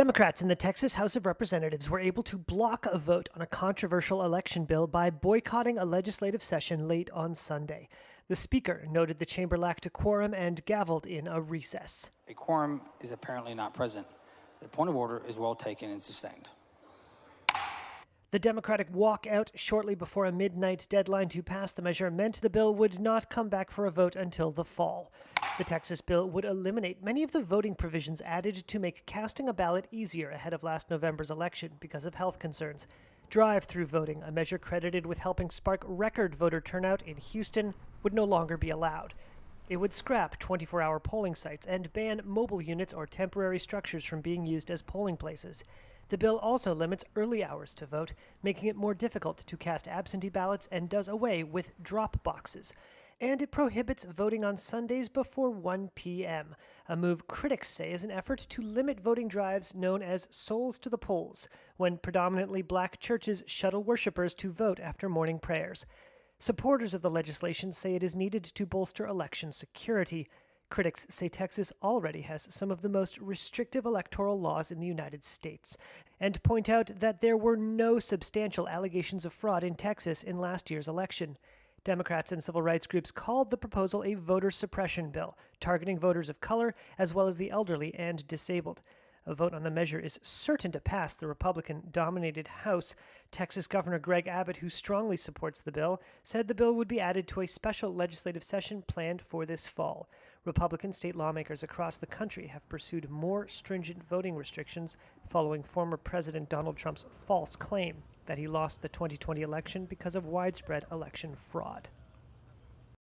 Democrats in the Texas House of Representatives were able to block a vote on a controversial election bill by boycotting a legislative session late on Sunday. The Speaker noted the chamber lacked a quorum and gavelled in a recess. A quorum is apparently not present. The point of order is well taken and sustained. The Democratic walkout shortly before a midnight deadline to pass the measure meant the bill would not come back for a vote until the fall. The Texas bill would eliminate many of the voting provisions added to make casting a ballot easier ahead of last November's election because of health concerns. Drive-through voting, a measure credited with helping spark record voter turnout in Houston, would no longer be allowed. It would scrap 24-hour polling sites and ban mobile units or temporary structures from being used as polling places. The bill also limits early hours to vote, making it more difficult to cast absentee ballots and does away with drop boxes. And it prohibits voting on Sundays before 1 p.m., a move critics say is an effort to limit voting drives known as Souls to the Polls, when predominantly black churches shuttle worshipers to vote after morning prayers. Supporters of the legislation say it is needed to bolster election security. Critics say Texas already has some of the most restrictive electoral laws in the United States, and point out that there were no substantial allegations of fraud in Texas in last year's election. Democrats and civil rights groups called the proposal a voter suppression bill, targeting voters of color as well as the elderly and disabled. A vote on the measure is certain to pass the Republican-dominated House. Texas Governor Greg Abbott, who strongly supports the bill, said the bill would be added to a special legislative session planned for this fall. Republican state lawmakers across the country have pursued more stringent voting restrictions following former President Donald Trump's false claim that he lost the 2020 election because of widespread election fraud.